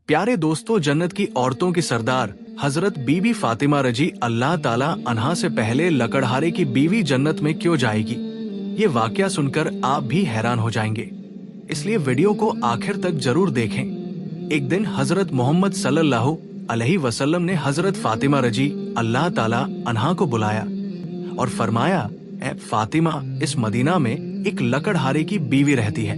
प्यारे दोस्तों, जन्नत की औरतों की सरदार हजरत बीबी फातिमा रजी अल्लाह ताला अन्हा से पहले लकड़हारे की बीवी जन्नत में क्यों जाएगी, ये वाकया सुनकर आप भी हैरान हो जाएंगे। इसलिए वीडियो को आखिर तक जरूर देखें। एक दिन हजरत मोहम्मद सल्लल्लाहु अलैहि वसल्लम ने हजरत फातिमा रजी अल्लाह ताला अन्हा को बुलाया और फरमाया, ए फातिमा, इस मदीना में एक लकड़हारे की बीवी रहती है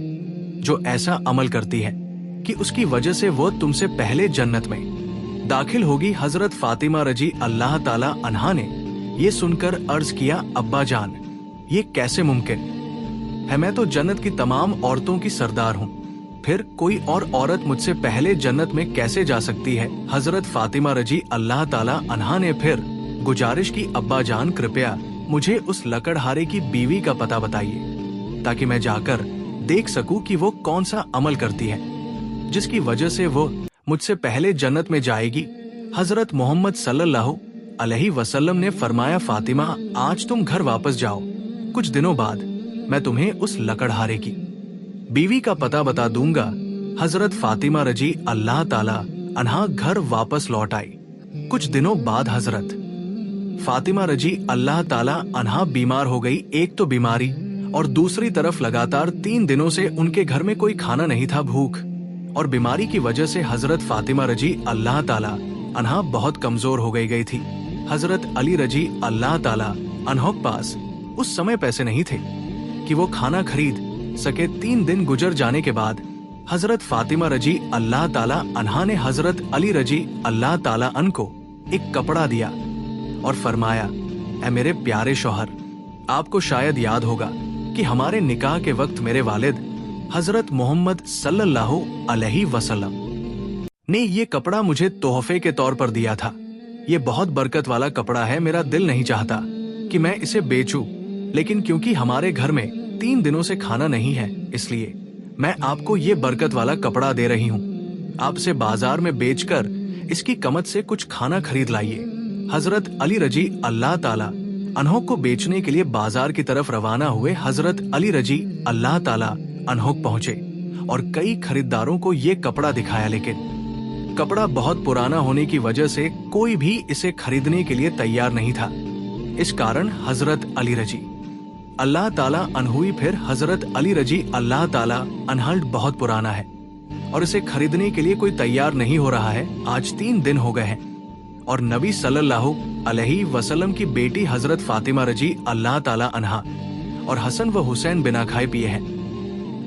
जो ऐसा अमल करती है कि उसकी वजह से वो तुमसे पहले जन्नत में दाखिल होगी। हजरत फातिमा रजी अल्लाह ताला अन्हा ने ये सुनकर अर्ज किया, अब्बा जान, ये कैसे मुमकिन है? मैं तो जन्नत की तमाम औरतों की सरदार हूँ, फिर कोई और औरत मुझसे पहले जन्नत में कैसे जा सकती है? हजरत फातिमा रजी अल्लाह ताला अन्हा ने फिर गुजारिश की, अब्बा जान, कृपया मुझे उस लकड़हारे की बीवी का पता बताइए ताकि मैं जाकर देख सकूं कि वो कौन सा अमल करती है जिसकी वजह से वो मुझसे पहले जन्नत में जाएगी। हजरत मोहम्मद सल्लल्लाहु अलैहि वसल्लम ने फरमाया, फातिमा, आज तुम घर वापस जाओ, कुछ दिनों बाद मैं तुम्हें उस लकड़हारे की बीवी का पता बता दूंगा। हजरत फातिमा रजी अल्लाह ताला अन्हा घर वापस लौट आई। कुछ दिनों बाद हजरत फातिमा रजी अल्लाह ताला अन्हा बीमार हो गई। एक तो बीमारी और दूसरी तरफ लगातार 3 दिनों से उनके घर में कोई खाना नहीं था। भूख और बीमारी की वजह से हजरत फातिमा रजी अल्लाह ताला अन्हा बहुत कमजोर हो गई थी। हजरत अली रजी अल्लाह ताला अन्हा के पास उस समय पैसे नहीं थे कि वो खाना खरीद सके। 3 दिन गुजर जाने के बाद हजरत फातिमा रजी अल्लाह ताला अन्हा ने हजरत अली रजी अल्लाह ताला अन को एक कपड़ा दिया और फरमाया, ऐ मेरे प्यारे शौहर, आपको शायद याद होगा कि हमारे निकाह के वक्त मेरे वालिद हजरत मोहम्मद सल्लल्लाहु अलैहि वसल्लम ने ये कपड़ा मुझे तोहफे के तौर पर दिया था। ये बहुत बरकत वाला कपड़ा है। मेरा दिल नहीं चाहता कि मैं इसे बेचूं, लेकिन क्योंकि हमारे घर में 3 दिनों से खाना नहीं है, इसलिए मैं आपको ये बरकत वाला कपड़ा दे रही हूँ। आपसे बाजार में बेचकर इसकी कीमत से कुछ खाना खरीद लाइए। हजरत अली रजी अल्लाह ताला अन्हों को बेचने के लिए बाजार की तरफ रवाना हुए। हजरत अली रजी अल्लाह ताला अन्हों पहुंचे और कई खरीदारों को ये कपड़ा दिखाया, लेकिन कपड़ा बहुत पुराना होने की वजह से कोई भी इसे खरीदने के लिए तैयार नहीं था। इस कारण हजरत अली रजी अल्लाह ताला अन्हुई फिर हजरत अली रजी अल्लाह ताला अन्हल्ड बहुत पुराना है और इसे खरीदने के लिए कोई तैयार नहीं हो रहा है। आज 3 दिन हो गए हैं और नबी सल्लल्लाहु अलैहि वसल्लम की बेटी हजरत फातिमा रजी अल्लाह ताला अन्हा और हसन व हुसैन बिना खाए पिए हैं।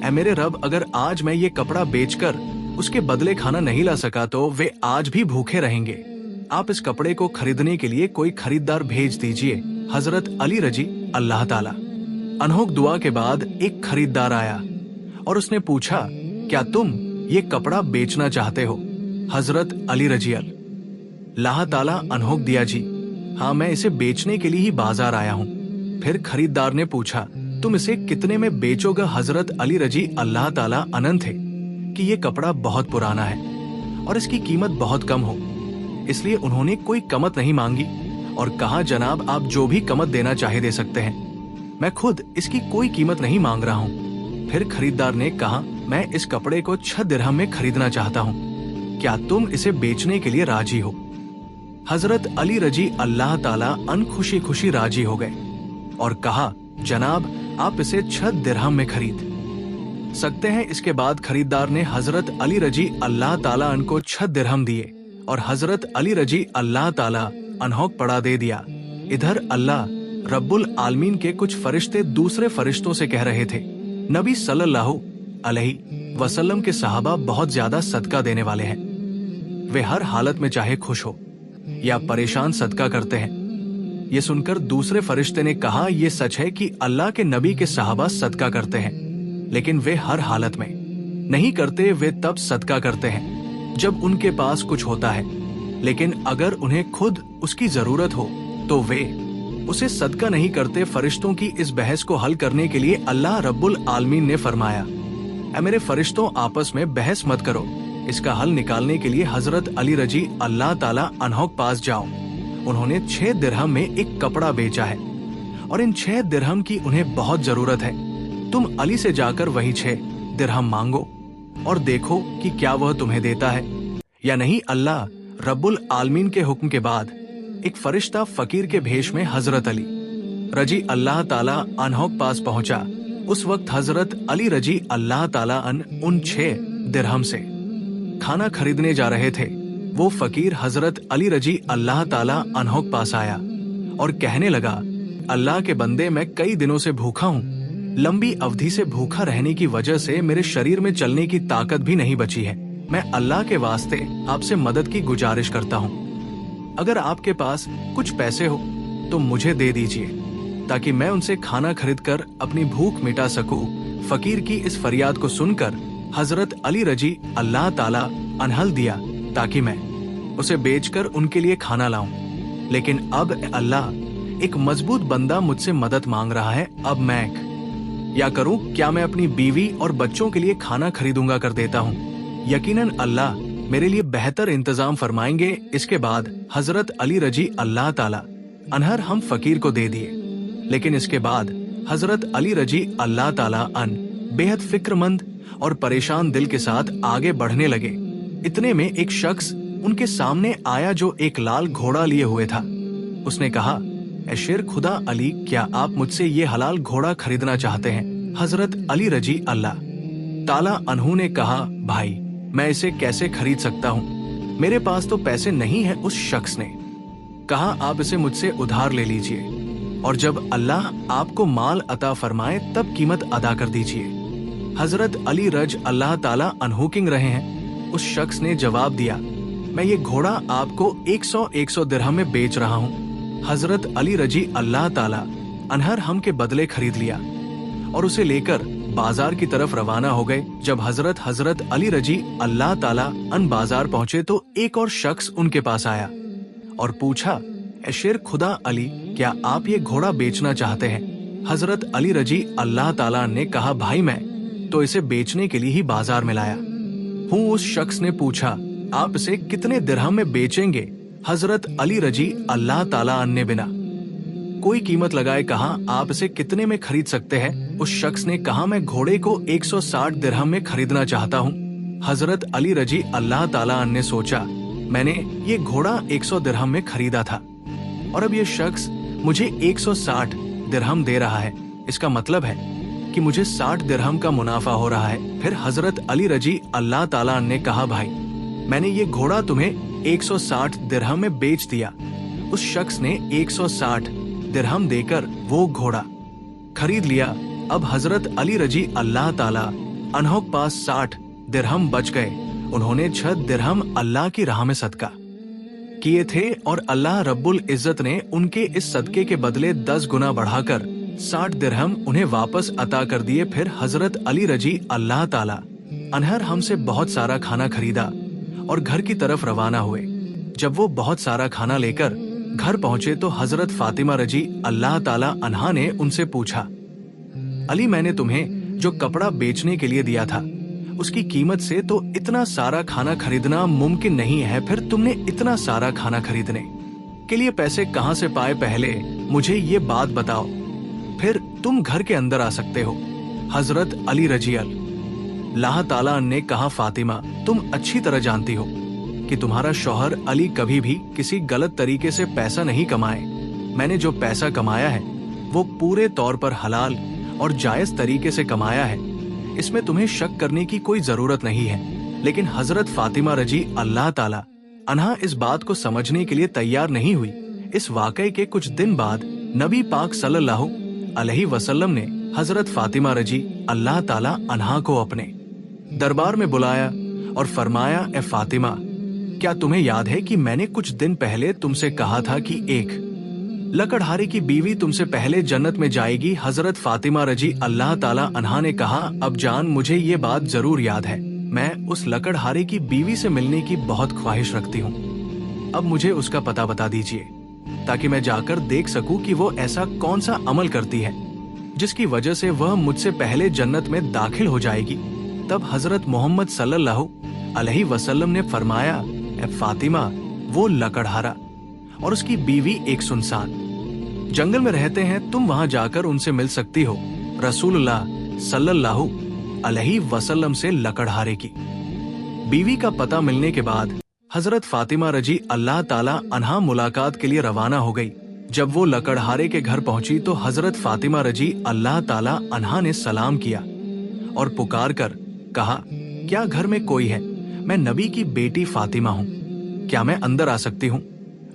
ऐ मेरे रब, अगर आज मैं ये कपड़ा बेचकर उसके बदले खाना नहीं ला सका तो वे आज भी भूखे रहेंगे। आप इस कपड़े को खरीदने के लिए कोई खरीदार भेज दीजिए। हजरत अली रजी अल्लाह ताला अन्हों दुआ के बाद एक खरीदार आया और उसने पूछा, क्या तुम ये कपड़ा बेचना चाहते हो? हजरत अली रजी अल्लाह ताला अन्हों दिया, जी हाँ, मैं इसे बेचने के लिए ही बाजार आया हूँ। फिर खरीदार ने पूछा, तुम इसे कितने में बेचोगे? हजरत अली रजी अल्लाह ताला अनंत थे कि ये कपड़ा बहुत पुराना है और इसकी कीमत बहुत कम हो, इसलिए उन्होंने कोई कीमत नहीं मांगी और कहा, जनाब, आप जो भी कीमत देना चाहे दे सकते हैं, मैं खुद इसकी कोई कीमत नहीं मांग रहा हूँ। फिर खरीदार ने कहा, मैं इस कपड़े को 6 दिरहम में खरीदना चाहता हूँ, क्या तुम इसे बेचने के लिए राजी हो? हजरत अली रजी अल्लाह ताला अन खुशी खुशी राजी हो गए और कहा, जनाब, आप इसे 6 दिरहम में खरीद सकते हैं। इसके बाद खरीदार ने हजरत अली रजी अल्लाह ताला अन को 6 दिरहम दिए और हजरत अली रजी अल्लाह ताला अन्हों पड़ा दे दिया। इधर अल्लाह रब्बुल आलमीन के कुछ फरिश्ते दूसरे फरिश्तों से कह रहे थे, नबी सल्लल्लाहु अलैहि वसल्लम के सहाबा बहुत ज्यादा सदका देने वाले हैं। वे हर हालत में चाहे खुश हो या परेशान सदका करते हैं। ये सुनकर दूसरे फरिश्ते ने कहा, ये सच है कि अल्लाह के नबी के सहाबा सदका करते हैं, लेकिन वे हर हालत में नहीं करते। वे तब सदका करते हैं जब उनके पास कुछ होता है, लेकिन अगर उन्हें खुद उसकी जरूरत हो तो वे उसे सदका नहीं करते। फरिश्तों की इस बहस को हल करने के लिए अल्लाह रब्बुल आलमीन ने फरमाया, ऐ मेरे फरिश्तों, आपस में बहस मत करो। इसका हल निकालने के लिए हजरत अली रजी अल्लाह ताला अन्हों के पास जाओ। उन्होंने 6 दिरहम में एक कपड़ा बेचा है और इन 6 दिरहम की उन्हें बहुत जरूरत है। तुम अली से जाकर वही 6 दिरहम मांगो और देखो कि क्या वह तुम्हें देता है या नहीं। अल्लाह रब्बुल आलमीन के हुक्म के बाद एक फरिश्ता फकीर के भेष में हजरत अली रजी अल्लाह ताला अन्हो के पास पहुंचा। उस वक्त हजरत अली रजी अल्लाह ताला उन 6 दिरहम से खाना खरीदने जा रहे थे। वो फकीर हजरत अली रजी अल्लाह ताला अन्हो के पास आया और कहने लगा, अल्लाह के बंदे, मैं कई दिनों से भूखा हूँ। लंबी अवधि से भूखा रहने की वजह से मेरे शरीर में चलने की ताकत भी नहीं बची है। मैं अल्लाह के वास्ते आपसे मदद की गुजारिश करता हूँ। अगर आपके पास कुछ पैसे हो तो मुझे दे दीजिए ताकि मैं उनसे खाना खरीद कर अपनी भूख मिटा सकूं। फकीर की इस फरियाद को सुनकर हजरत अली रजी अल्लाह ताला अनहल दिया ताकि मैं उसे बेचकर उनके लिए खाना लाऊं। लेकिन अब अल्लाह, एक मजबूत बंदा मुझसे मदद मांग रहा है, अब मैं क्या करूं? क्या मैं अपनी बीवी और बच्चों के लिए खाना खरीदूंगा कर देता हूं। यकीनन अल्लाह मेरे लिए बेहतर इंतजाम फरमाएंगे। इसके बाद हजरत अली रजी अल्लाह ताला अनहर हम फकीर को दे दिए। लेकिन इसके बाद हजरत अली रजी अल्लाह ताला बेहद फिक्रमंद और परेशान दिल के साथ आगे बढ़ने लगे। इतने में एक शख्स उनके सामने आया जो एक लाल घोड़ा लिए हुए था। उसने कहा, ए शेर खुदा अली, क्या आप मुझसे ये हलाल घोड़ा खरीदना चाहते हैं? हजरत अली रजी अल्लाह ताला अन्हु ने कहा, भाई, मैं इसे कैसे खरीद सकता हूँ, मेरे पास तो पैसे नहीं है। उस शख्स ने कहा, आप इसे मुझसे उधार ले लीजिए और जब अल्लाह आपको माल अता फरमाए तब कीमत अदा कर दीजिए। हजरत अली रज अल्लाह ताला अन्हु किंग रहे हैं। उस शख्स ने जवाब दिया, मैं ये घोड़ा आपको 100 दिरहम में बेच रहा हूँ। हजरत अली रजी अल्लाह ताला अनहर हम के बदले खरीद लिया और उसे लेकर बाजार की तरफ रवाना हो गए। जब हजरत अली रजी अल्लाह ताला बाजार पहुँचे तो एक और शख्स उनके पास आया और पूछा, ए शेर खुदा अली, क्या आप ये घोड़ा बेचना चाहते हैं? हजरत अली रजी अल्लाह ताला ने कहा, भाई, मैं तो इसे बेचने के लिए ही बाजार में लाया हूँ। उस शख्स ने पूछा, आप इसे कितने दिरहम में बेचेंगे? हजरत अली रजी अल्लाह ताला ने बिना कोई कीमत लगाए कहा, आप इसे कितने में खरीद सकते हैं? उस शख्स ने कहा, मैं घोड़े को 160 दिरहम में खरीदना चाहता हूँ। हजरत अली रजी अल्लाह ताला ने सोचा, मैंने ये घोड़ा 100 दिरहम में खरीदा था और अब ये शख्स मुझे 160 दिरहम दे रहा है। इसका मतलब है कि मुझे 60 दिरहम का मुनाफा हो रहा है। फिर हजरत अली रजी अल्लाह ताला ने कहा, भाई, मैंने ये घोड़ा तुम्हें 160 दिरहम में बेच दिया। उस शख्स ने 160 दिरहम देकर वो घोड़ा खरीद लिया। अब हजरत अली रजी अल्लाह ताला अन्हो के पास 60 दिरहम बच गए। उन्होंने 6 दिरहम अल्लाह की राह में सदका किए थे और अल्लाह रब्बुल इज्जत ने उनके इस सदके के बदले 10 गुना बढ़ाकर 60 दिरहम उन्हें वापस अता कर दिए। फिर हजरत अली रजी अल्लाह ताला अनहर हमसे बहुत सारा खाना खरीदा और घर की तरफ रवाना हुए। जब वो बहुत सारा खाना लेकर घर पहुंचे तो हजरत फातिमा रजी अल्लाह ताला अन्हा ने उनसे पूछा, अली, मैंने तुम्हें जो कपड़ा बेचने के लिए दिया था उसकी कीमत से तो इतना सारा खाना खरीदना मुमकिन नहीं है। फिर तुमने इतना सारा खाना खरीदने के लिए पैसे कहां से पाए? पहले मुझे ये बात बताओ, फिर तुम घर के अंदर आ सकते हो। हजरत अली रजी अल्लाह ताला ने कहा, फातिमा, तुम अच्छी तरह जानती हो कि तुम्हारा शौहर अली कभी भी किसी गलत तरीके से पैसा नहीं कमाए। मैंने जो पैसा कमाया है वो पूरे तौर पर हलाल और जायज तरीके से कमाया है। इसमें तुम्हें शक करने की कोई जरूरत नहीं है। लेकिन हजरत फातिमा रजी अल्लाह ताला अन्हा इस बात को समझने के लिए तैयार नहीं हुई। इस वाकये के कुछ दिन बाद नबी पाक सल्लल्लाहु अलैहि वसल्लम ने हजरत फातिमा रजी अल्लाह ताला अन्हा को अपने दरबार में बुलाया और फरमाया, ए फातिमा, क्या तुम्हें याद है कि मैंने कुछ दिन पहले तुमसे कहा था कि एक लकड़हारे की बीवी तुमसे पहले जन्नत में जाएगी? हजरत फातिमा रजी अल्लाह ताला अन्हा ने कहा, अब जान, मुझे ये बात जरूर याद है। मैं उस लकड़हारे की बीवी से मिलने की बहुत ख्वाहिश रखती हूँ। अब मुझे उसका पता बता दीजिए ताकि मैं जाकर देख सकूं कि वो ऐसा कौन सा अमल करती है जिसकी वजह से वह मुझसे पहले जन्नत में दाखिल हो जाएगी। तब हजरत मोहम्मद सल्लल्लाहु अलैहि वसल्लम ने फरमाया, ए फातिमा, वो लकड़हारा और उसकी बीवी एक सुनसान जंगल में रहते हैं, तुम वहां जाकर उनसे मिल सकती हो। रसूलुल्लाह सल्लल्लाहु अलैहि वसल्लम से लकड़हारे की बीवी का पता मिलने के बाद हजरत फातिमा रजी अल्लाह ताला अन्हा मुलाकात के लिए रवाना हो गई। जब वो लकड़हारे के घर पहुंची तो हजरत फातिमा रजी अल्लाह ताला अन्हा ने सलाम किया और पुकार कर कहा, क्या घर में कोई है? मैं नबी की बेटी फातिमा हूँ, क्या मैं अंदर आ सकती हूँ?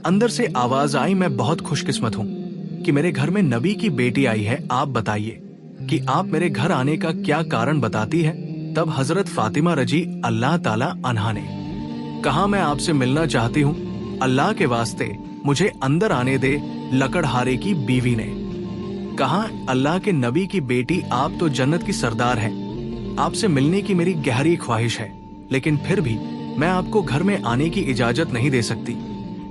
अंदर से आवाज आई, मैं बहुत खुशकिस्मत हूँ कि मेरे घर में नबी की बेटी आई है। आप बताइए कि आप मेरे घर आने का क्या कारण बताती है। तब हजरत फातिमा रजी अल्लाह ताला अन्हा ने कहा, मैं आपसे मिलना चाहती हूँ, अल्लाह के वास्ते मुझे अंदर आने दे। लकड़हारे की बीवी ने कहा, अल्लाह के नबी की बेटी, आप तो जन्नत की सरदार हैं, आपसे मिलने की मेरी गहरी ख्वाहिश है, लेकिन फिर भी मैं आपको घर में आने की इजाजत नहीं दे सकती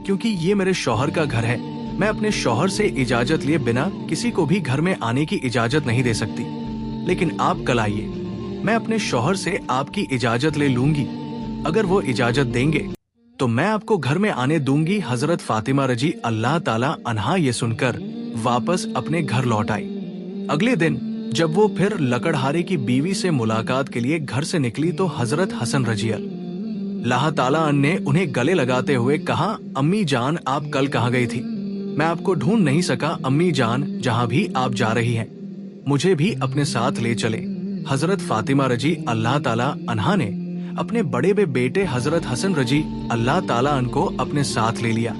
क्योंकि ये मेरे शौहर का घर है। मैं अपने शौहर से इजाजत लिए बिना किसी को भी घर में आने की इजाजत नहीं दे सकती, लेकिन आप कल आइए, मैं अपने शौहर से आपकी इजाजत ले लूंगी। अगर वो इजाजत देंगे तो मैं आपको घर में आने दूंगी। हजरत फातिमा रजी अल्लाह ताला अन्हा ये सुनकर वापस अपने घर लौट आई। अगले दिन जब वो फिर लकड़हारे की बीवी से मुलाकात के लिए घर से निकली तो हजरत हसन रजी अल्लाह ताला अन्हा ने उन्हें गले लगाते हुए कहा, अम्मी जान, आप कल कहाँ गई थी? मैं आपको ढूंढ नहीं सका। अम्मी जान, जहाँ भी आप जा रही हैं, मुझे भी अपने साथ ले चले। हजरत फातिमा रजी अल्लाह ताला अन्हा ने अपने बड़े बेटे हजरत हसन रजी अल्लाह ताला अन्हु को अपने साथ ले लिया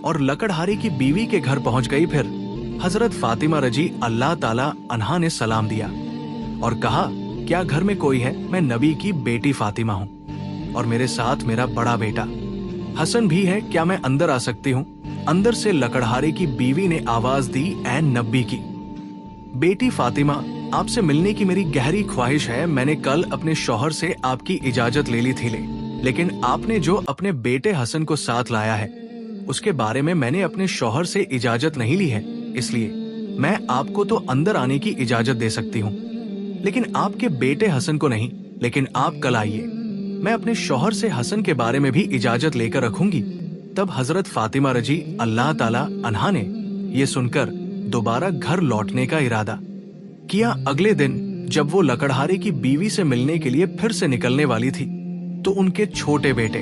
और लकड़हारे की बीवी के घर पहुंच गई। फिर हजरत फातिमा रजी अल्लाह ताला अन्हा ने सलाम दिया और कहा, क्या घर में कोई है? मैं नबी की बेटी फातिमा हूँ और मेरे साथ मेरा बड़ा बेटा हसन भी है, क्या मैं अंदर आ सकती हूँ? अंदर से लकड़हारे की बीवी ने आवाज दी, ऐ नबी की बेटी फातिमा, आपसे मिलने की मेरी गहरी ख्वाहिश है। मैंने कल अपने शौहर से आपकी इजाजत ले ली थी, लेकिन आपने जो अपने बेटे हसन को साथ लाया है उसके बारे में मैंने अपने शौहर से इजाजत नहीं ली है, इसलिए मैं आपको तो अंदर आने की इजाजत दे सकती हूँ, लेकिन आपके बेटे हसन को नहीं। लेकिन आप कल आइए, मैं अपने शौहर से हसन के बारे में भी इजाजत लेकर रखूंगी। तब हजरत फातिमा रजी अल्लाह ताला अन्हा ने ये सुनकर दोबारा घर लौटने का इरादा किया। अगले दिन जब वो लकड़हारे की बीवी से मिलने के लिए फिर से निकलने वाली थी तो उनके छोटे बेटे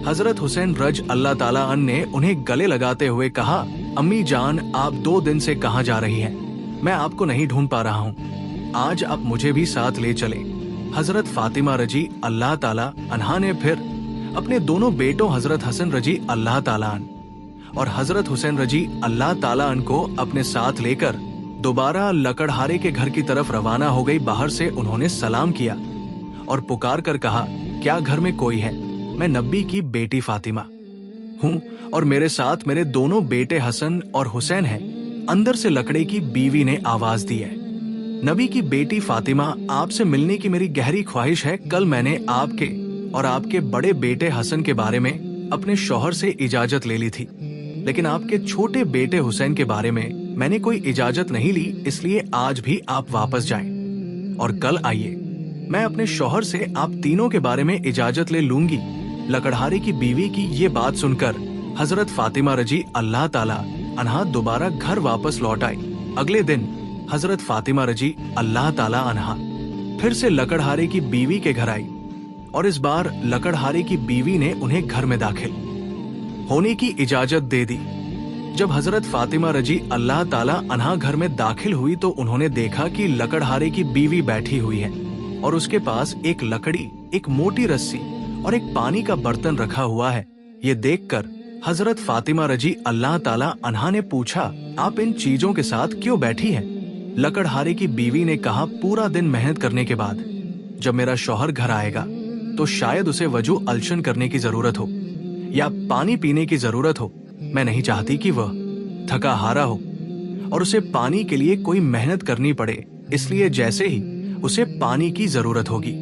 हजरत हुसैन रज अल्लाह ताला अन्हु ने उन्हें गले लगाते हुए कहा, अम्मी जान, आप 2 दिन से कहाँ जा रही हैं? मैं आपको नहीं ढूंढ पा रहा हूँ, आज आप मुझे भी साथ ले चले। हजरत फातिमा रजी अल्लाह ताला अन्हा ने फिर अपने दोनों बेटों हजरत हसन रजी अल्लाह ताला अन्हु और हजरत हुसैन रजी अल्लाह ताला अन्हु को अपने साथ लेकर दोबारा लकड़हारे के घर की तरफ रवाना हो गई। बाहर से उन्होंने सलाम किया और पुकार कर कहा, क्या घर में कोई है? मैं नबी की बेटी फातिमा हूँ और मेरे साथ मेरे दोनों बेटे हसन और हुसैन हैं। अंदर से लकड़े की बीवी ने आवाज दी है, नबी की बेटी फातिमा, आपसे मिलने की मेरी गहरी ख्वाहिश है। कल मैंने आपके और आपके बड़े बेटे हसन के बारे में अपने शौहर से इजाजत ले ली थी, लेकिन आपके छोटे बेटे हुसैन के बारे में मैंने कोई इजाजत नहीं ली, इसलिए आज भी आप वापस जाएं और कल आइए, मैं अपने शौहर से आप तीनों के बारे में इजाजत ले लूंगी। लकड़हारे की बीवी की ये बात सुनकर हजरत फातिमा रजी अल्लाह ताला अन्हा दोबारा घर वापस लौट आई। अगले दिन हजरत फातिमा रजी अल्लाह ताला अन्हा फिर से लकड़हारे की बीवी के घर आई और इस बार लकड़हारे की बीवी ने उन्हें घर में दाखिल होने की इजाजत दे दी। जब हजरत फातिमा रजी अल्लाह ताला अन्हा घर में दाखिल हुई तो उन्होंने देखा कि लकड़हारे की बीवी बैठी हुई है और उसके पास एक लकड़ी, एक मोटी रस्सी और एक पानी का बर्तन रखा हुआ है। ये देखकर हजरत फातिमा रजी अल्लाह ताला अन्हा ने पूछा, आप इन चीजों के साथ क्यों बैठी हैं? लकड़हारे की बीवी ने कहा, पूरा दिन मेहनत करने के बाद जब मेरा शौहर घर आएगा तो शायद उसे वजू अलशन करने की जरूरत हो या पानी पीने की जरूरत हो। मैं नहीं चाहती कि वह थका हारा हो और उसे पानी के लिए कोई मेहनत करनी पड़े, इसलिए जैसे ही उसे पानी की जरूरत होगी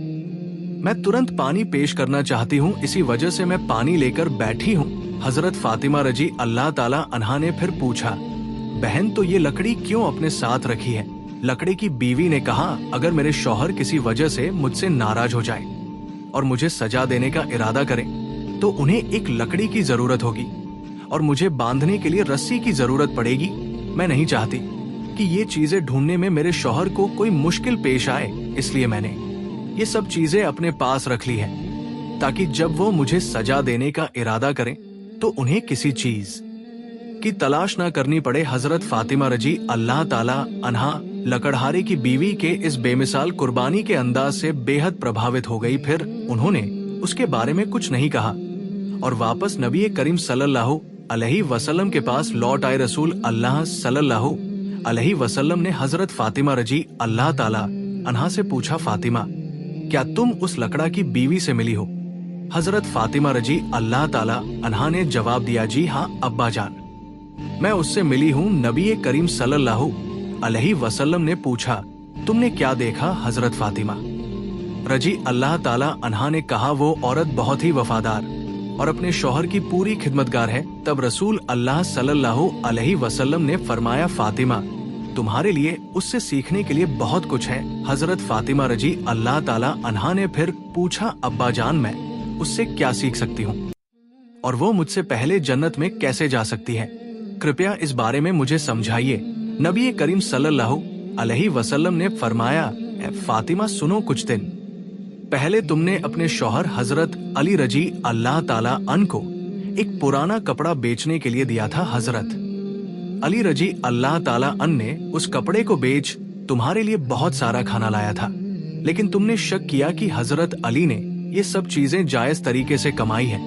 मैं तुरंत पानी पेश करना चाहती हूँ, इसी वजह से मैं पानी लेकर बैठी हूँ। हजरत फातिमा रजी अल्लाह ताला अन्हा ने फिर पूछा, बहन तो ये लकड़ी क्यों अपने साथ रखी है? लकड़ी की बीवी ने कहा, अगर मेरे शौहर किसी वजह से मुझसे नाराज हो जाए और मुझे सजा देने का इरादा करें तो उन्हें एक लकड़ी की जरूरत होगी और मुझे बांधने के लिए रस्सी की जरूरत पड़ेगी। मैं नहीं चाहती कि ये चीजें ढूंढने में मेरे शौहर को कोई मुश्किल पेश आए, इसलिए मैंने ये सब चीजें अपने पास रख ली है। ताकि जब वो मुझे सजा देने का इरादा करें तो उन्हें किसी चीज की तलाश ना करनी पड़े। हजरत फातिमा रजी अल्लाह ताला अन्हा लकड़हारे की बीवी के इस बेमिसाल कुर्बानी के अंदाज से बेहद प्रभावित हो गई। फिर उन्होंने उसके बारे में कुछ नहीं कहा और वापस नबी करीम सल्लल्लाहु अलैहि वसल्लम के पास लौट आए। रसूल अल्लाह सल्लल्लाहु अलैहि वसल्लम ने हजरत फातिमा रजी अल्लाह ताला अन्हा से पूछा, फातिमा, क्या तुम उस लकड़ा की बीवी से मिली हो? हजरत फातिमा रजी अल्लाह ताला अन्हा ने जवाब दिया, जी हाँ अब्बा जान, मैं उससे मिली हूँ। नबी करीम सल्लल्लाहु अलैहि वसल्लम ने पूछा, तुमने क्या देखा? हजरत फातिमा रजी अल्लाह ताला अन्हा ने कहा, वो औरत बहुत ही वफादार और अपने शौहर की पूरी खिदमतगार है। तब रसूल अल्लाह सल्लल्लाहु अलैहि वसल्लम ने फरमाया, फातिमा, तुम्हारे लिए उससे सीखने के लिए बहुत कुछ है। हजरत फातिमा रजी अल्लाह ताला अन्हा ने फिर पूछा, अब्बा जान, मैं उससे क्या सीख सकती हूँ और वो मुझसे पहले जन्नत में कैसे जा सकती है? कृपया इस बारे में मुझे समझाइए। नबी करीम सल्लल्लाहु अलैहि वसल्लम ने फरमाया, फातिमा सुनो, कुछ दिन पहले तुमने अपने शौहर हजरत अली रजी अल्लाह ताला अन को एक पुराना कपड़ा बेचने के लिए दिया था। हजरत अली रजी अल्लाह ताला अन ने उस कपड़े को बेच तुम्हारे लिए बहुत सारा खाना लाया था, लेकिन तुमने शक किया कि हजरत अली ने ये सब चीजें जायज तरीके से कमाई है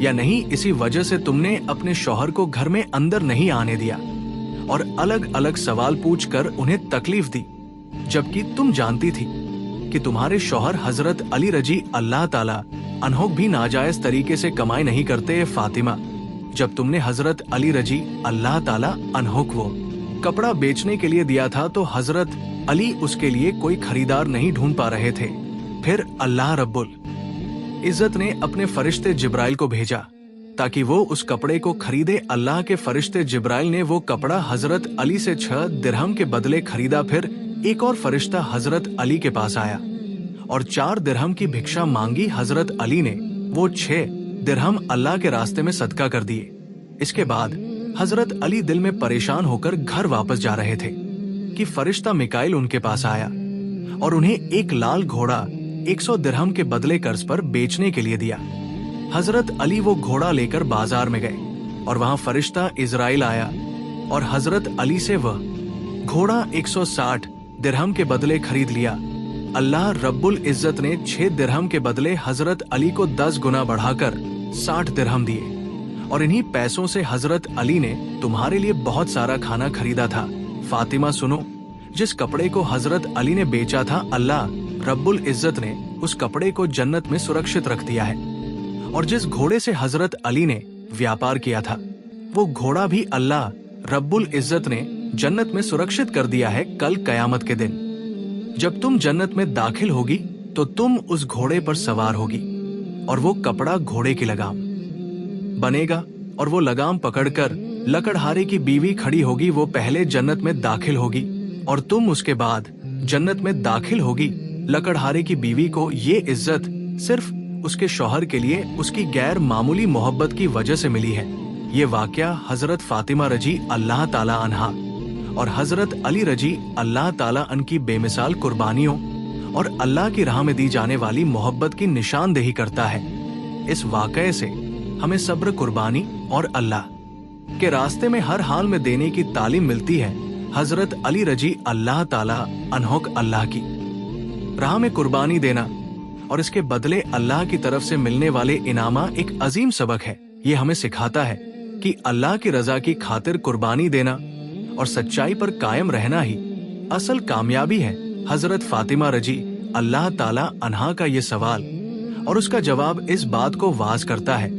या नहीं। इसी वजह से तुमने अपने शौहर को घर में अंदर नहीं आने दिया और अलग अलग सवाल पूछकर उन्हें तकलीफ दी, जबकि तुम जानती थी कि तुम्हारे शौहर हजरत अली रजी अल्लाह ताला अन्हो भी नाजायज तरीके से कमाई नहीं करते। फातिमा, जब तुमने हजरत अली रजी अल्लाह ताला अन्हो को कपड़ा बेचने के लिए दिया था तो हजरत अली उसके लिए कोई खरीदार नहीं ढूंढ पा रहे थे। फिर अल्लाह रब्बुल इज्जत ने अपने फरिश्ते जिब्राइल को भेजा ताकि वो उस कपड़े को खरीदे। अल्लाह के फरिश्ते जिब्राइल ने वो कपड़ा हजरत अली से 6 दिरहम के बदले खरीदा। फिर एक और फरिश्ता हजरत अली के पास आया और 4 दिरहम की भिक्षा मांगी। हजरत अली ने वो 6 दिरहम अल्लाह के रास्ते में सदका कर दिए। इसके बाद हजरत अली दिल में परेशान होकर घर वापस जा रहे थे कि फरिश्ता मिकाइल उनके पास आया और उन्हें एक लाल घोड़ा 100 दिरहम के बदले कर्ज पर बेचने के लिए दिया। हजरत अली वो घोड़ा लेकर बाजार में गए और वहां फरिश्ता इजराइल आया और हजरत अली से वह घोड़ा 160 दिरहम के बदले खरीद लिया। अल्लाह रब्बुल इज्जत ने 6 दिरहम के बदले हजरत अली को 10 गुना बढ़ाकर 60 दिरहम दिए और इन्हीं पैसों से हजरत अली ने तुम्हारे लिए बहुत सारा खाना खरीदा था। फातिमा सुनो, जिस कपड़े को हजरत अली ने बेचा था, अल्लाह रब्बुल इज्जत ने उस कपड़े को जन्नत में सुरक्षित रख दिया है और जिस घोड़े से हजरत अली ने व्यापार किया था, वो घोड़ा भी अल्लाह रब्बुल इज्जत ने जन्नत में सुरक्षित कर दिया है। कल कयामत के दिन जब तुम जन्नत में दाखिल होगी तो तुम उस घोड़े पर सवार होगी और वो कपड़ा घोड़े की लगाम बनेगा और वो लगाम पकड़कर लकड़हारे की बीवी खड़ी होगी। वो पहले जन्नत में दाखिल होगी और तुम उसके बाद जन्नत में दाखिल होगी। लकड़हारे की बीवी को ये इज्जत सिर्फ उसके शौहर के लिए उसकी गैर मामूली मोहब्बत की वजह से मिली है। ये वाकया हजरत फातिमा रजी अल्लाह ताला अन्हा और हजरत अली रजी अल्लाह ताला अन की बेमिसाल कुर्बानियों और अल्लाह की राह में दी जाने वाली मोहब्बत की निशानदेही करता है। इस वाकये से हमें सब्र, कुर्बानी और अल्लाह के रास्ते में हर हाल में देने की तालीम मिलती है। हजरत अली रजी अल्लाह ताला अन्होक अल्लाह की राह में कुर्बानी देना और इसके बदले अल्लाह की तरफ से मिलने वाले इनामा एक अजीम सबक है। ये हमें सिखाता है कि अल्लाह की रजा की खातिर कुर्बानी देना और सच्चाई पर कायम रहना ही असल कामयाबी है। हजरत फातिमा रजी अल्लाह ताला अन्हा का ये सवाल और उसका जवाब इस बात को वाज करता है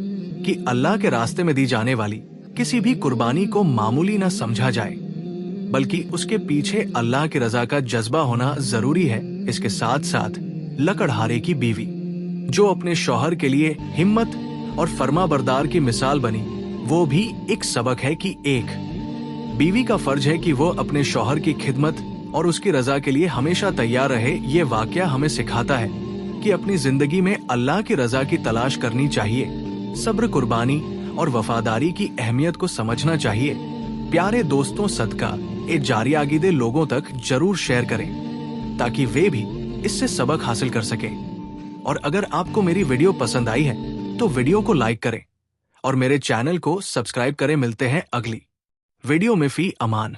कि अल्लाह के रास्ते में दी जाने वाली किसी भी कुर्बानी को मामूली न समझा जाए, बल्कि उसके पीछे अल्लाह की रजा का जज्बा होना जरूरी है। इसके साथ साथ लकड़हारे की बीवी जो अपने शौहर के लिए हिम्मत और फर्माबरदार की मिसाल बनी, वो भी एक सबक है कि एक बीवी का फर्ज है कि वो अपने शौहर की खिदमत और उसकी रजा के लिए हमेशा तैयार रहे। ये वाकया हमें सिखाता है कि अपनी जिंदगी में अल्लाह की रजा की तलाश करनी चाहिए, सब्र, कुर्बानी और वफादारी की अहमियत को समझना चाहिए। प्यारे दोस्तों, सदका ए जारी आगीदे लोगों तक जरूर शेयर करें ताकि वे भी इससे सबक हासिल कर सके। और अगर आपको मेरी वीडियो पसंद आई है तो वीडियो को लाइक करें और मेरे चैनल को सब्सक्राइब करें। मिलते हैं अगली वीडियो में। फी अमान।